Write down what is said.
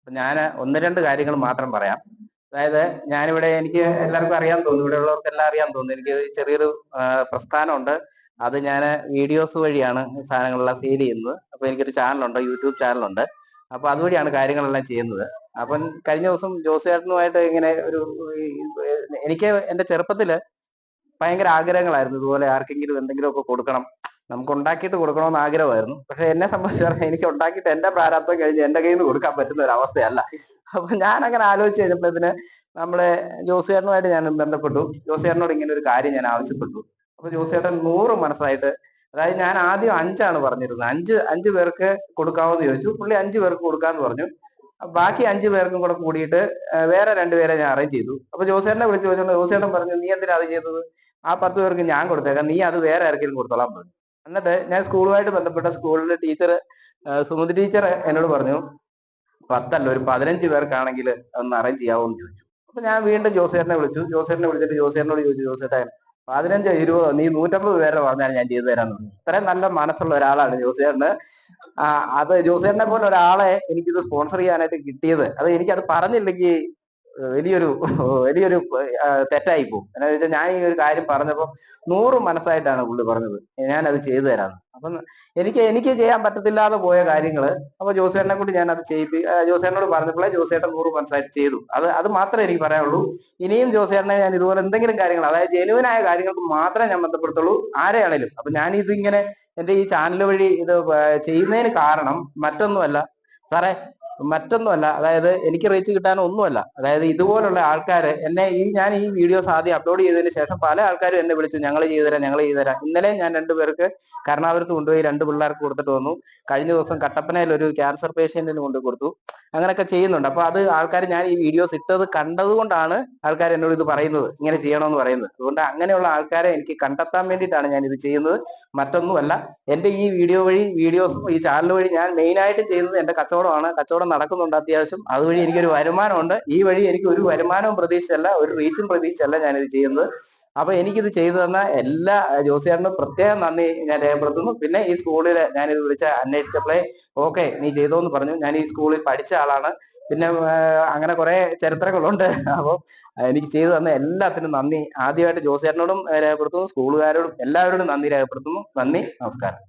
ഞാൻ ഒന്ന് രണ്ട് കാര്യങ്ങൾ മാത്രം പറയാം. അതായത് ഞാനിവിടെ എനിക്ക് എല്ലാവർക്കും അറിയാൻ തോന്നുന്നു, ഇവിടെ ഉള്ളവർക്ക് എല്ലാം അറിയാൻ തോന്നുന്നു, എനിക്ക് ചെറിയൊരു പ്രസ്ഥാനമുണ്ട്. അത് ഞാൻ വീഡിയോസ് വഴിയാണ് സാധനങ്ങളെല്ലാം സെയിൽ ചെയ്യുന്നത്. അപ്പൊ എനിക്കൊരു ചാനലുണ്ട്, യൂട്യൂബ് ചാനലുണ്ട്. അപ്പൊ അതുവഴിയാണ് കാര്യങ്ങളെല്ലാം ചെയ്യുന്നത്. അപ്പം കഴിഞ്ഞ ദിവസം ജോസേട്ടനുമായിട്ട് ഇങ്ങനെ എനിക്ക് എന്റെ ചെറുപ്പത്തില് ഭയങ്കര ആഗ്രഹങ്ങളായിരുന്നു, ഇതുപോലെ ആർക്കെങ്കിലും എന്തെങ്കിലുമൊക്കെ കൊടുക്കണം, നമുക്ക് ഉണ്ടാക്കിയിട്ട് കൊടുക്കണമെന്ന് ആഗ്രഹമായിരുന്നു. പക്ഷെ എന്നെ സംബന്ധിച്ചിടത്തോളം എനിക്ക് ഉണ്ടാക്കിയിട്ട് എന്റെ പ്രാരാബ്ദം കഴിഞ്ഞ് എന്റെ കയ്യിൽ നിന്ന് കൊടുക്കാൻ പറ്റുന്ന ഒരു അവസ്ഥയല്ല. അപ്പൊ ഞാൻ അങ്ങനെ ആലോചിച്ച് കഴിഞ്ഞപ്പോഴത്തിന് നമ്മളെ ജോസുചേട്ടനുമായിട്ട് ഞാൻ ബന്ധപ്പെട്ടു. ജോസുചേട്ടനോട് ഇങ്ങനെ ഒരു കാര്യം ഞാൻ ആവശ്യപ്പെട്ടു. അപ്പൊ ജോസുചേട്ടൻ 100 മനസ്സായിട്ട്, അതായത് ഞാൻ ആദ്യം 5 പറഞ്ഞിരുന്നത്, അഞ്ച് പേർക്ക് കൊടുക്കാമെന്ന് ചോദിച്ചു. പുള്ളി 5 പേർക്ക് കൊടുക്കാന്ന് പറഞ്ഞു. ബാക്കി 5 പേർക്കും കൂടെ കൂടിയിട്ട് വേറെ 2 പേരെ ഞാൻ അറേഞ്ച് ചെയ്തു. അപ്പൊ ജോസേട്ടനെ വിളിച്ചു ചോദിച്ചോണ്ട് ജോസേട്ടൻ പറഞ്ഞു, നീ എന്തിനാ അത് ചെയ്തത്? ആ 10 പേർക്ക് ഞാൻ കൊടുത്തേക്കാം, നീ അത് വേറെ ആർക്കെങ്കിലും കൊടുത്തോളാൻ പറഞ്ഞു. എന്നിട്ട് ഞാൻ സ്കൂളുമായിട്ട് ബന്ധപ്പെട്ട സ്കൂളിലെ ടീച്ചർ സുമതി ടീച്ചർ എന്നോട് പറഞ്ഞു, 10 അല്ല ഒരു 15 പേർക്കാണെങ്കിൽ ഒന്ന് അറേഞ്ച് ചെയ്യാവോ എന്ന് ചോദിച്ചു. അപ്പൊ ഞാൻ വീണ്ടും ജോസേട്ടനെ വിളിച്ചു. ജോസേട്ടനെ വിളിച്ചിട്ട് ജോസേട്ടനോട് ചോദിച്ചു, ജോസേട്ടൻ 15 20 നീ 150 പേരെ പറഞ്ഞാൽ ഞാൻ ചെയ്തു തരാന്ന് പറഞ്ഞു. ഇത്രയും നല്ല മനസ്സുള്ള ഒരാളാണ് ജോസേട്ടന്. അത് ജോസേട്ടനെ പോലെ ഒരാളെ എനിക്കിത് സ്പോൺസർ ചെയ്യാനായിട്ട് കിട്ടിയത്, അത് എനിക്കത് പറഞ്ഞില്ലെങ്കിൽ വലിയൊരു വലിയൊരു തെറ്റായി പോകും. എന്താണെന്ന് വെച്ചാൽ ഞാൻ ഈ ഒരു കാര്യം പറഞ്ഞപ്പോൾ 100 മനസ്സായിട്ടാണ് പുള്ളി പറഞ്ഞത്, ഞാനത് ചെയ്തു തരാമെന്ന്. അപ്പം എനിക്ക് ചെയ്യാൻ പറ്റത്തില്ലാതെ പോയ കാര്യങ്ങൾ അപ്പൊ ജോസേട്ടനെ കൊണ്ട് ഞാൻ അത് ജോസേട്ടനോട് പറഞ്ഞപ്പോഴേ ജോസേട്ടൻ 100 മനസ്സായിട്ട് ചെയ്തു. അത് മാത്രമേ എനിക്ക് പറയാനുള്ളൂ. ഇനിയും ജോസേട്ടനെ ഞാൻ ഇതുപോലെ എന്തെങ്കിലും കാര്യങ്ങൾ, അതായത് ജെനുവിനായ കാര്യങ്ങൾക്ക് മാത്രമേ ഞാൻ ബന്ധപ്പെടുത്തുള്ളൂ, ആരെയാണേലും. അപ്പൊ ഞാൻ ഇതിങ്ങനെ എന്റെ ഈ ചാനൽ വഴി ഇത് ചെയ്യുന്നതിന് കാരണം മറ്റൊന്നുമല്ല സാറേ, മറ്റൊന്നുമല്ല, അതായത് എനിക്ക് റീച്ച് കിട്ടാനൊന്നുമല്ല. അതായത് ഇതുപോലുള്ള ആൾക്കാർ ഞാൻ ഈ വീഡിയോസ് ആദ്യം അപ്ലോഡ് ചെയ്തതിന് ശേഷം പല ആൾക്കാരും എന്നെ വിളിച്ചു, ഞങ്ങൾ ചെയ്തുതരാം. ഇന്നലെ ഞാൻ 2 പേർക്ക് എറണാകുളത്ത് കൊണ്ടുപോയി 2 പിള്ളേർക്ക് കൊടുത്തിട്ട് വന്നു. കഴിഞ്ഞ ദിവസം കട്ടപ്പനയിൽ ഒരു ക്യാൻസർ പേഷ്യന്റിന് കൊണ്ട് കൊടുത്തു. അങ്ങനെയൊക്കെ ചെയ്യുന്നുണ്ട്. അപ്പൊ അത് ആൾക്കാർ, ഞാൻ ഈ വീഡിയോസ് ഇട്ടത് കണ്ടത് കൊണ്ടാണ് ആൾക്കാർ എന്നോട് ഇത് പറയുന്നത്, ഇങ്ങനെ ചെയ്യണമെന്ന് പറയുന്നത്. അതുകൊണ്ട് അങ്ങനെയുള്ള ആൾക്കാരെ എനിക്ക് കണ്ടെത്താൻ വേണ്ടിയിട്ടാണ് ഞാൻ ഇത് ചെയ്യുന്നത്, മറ്റൊന്നുമല്ല. എന്റെ ഈ വീഡിയോസും ഈ ചാനൽ വഴി ഞാൻ മെയിൻ ആയിട്ട് ചെയ്യുന്നത് എന്റെ കച്ചവടമാണ്. കച്ചവടം നടക്കുന്നുണ്ട് അത്യാവശ്യം. അതുവഴി എനിക്കൊരു വരുമാനമുണ്ട്. ഈ വഴി എനിക്ക് ഒരു വരുമാനവും പ്രതീക്ഷിച്ചല്ല, ഒരു റീച്ചും പ്രതീക്ഷിച്ചല്ല ഞാനിത് ചെയ്യുന്നത്. അപ്പൊ എനിക്കിത് ചെയ്തു തന്ന എല്ലാ ജോസിയാറിനും പ്രത്യേകം നന്ദി ഞാൻ രേഖപ്പെടുത്തുന്നു. പിന്നെ ഈ സ്കൂളിൽ ഞാനിത് വിളിച്ച് അന്വേഷിച്ചപ്പോഴേ ഓക്കെ നീ ചെയ്തോന്ന് പറഞ്ഞു. ഞാൻ ഈ സ്കൂളിൽ പഠിച്ച ആളാണ്. പിന്നെ അങ്ങനെ കുറെ ചരിത്രങ്ങളുണ്ട്. അപ്പോൾ എനിക്ക് ചെയ്തു തന്ന എല്ലാത്തിനും നന്ദി ആദ്യമായിട്ട് ജോസിയാറിനോടും രേഖപ്പെടുത്തുന്നു, സ്കൂളുകാരോടും എല്ലാവരോടും നന്ദി രേഖപ്പെടുത്തുന്നു. നന്ദി, നമസ്കാരം.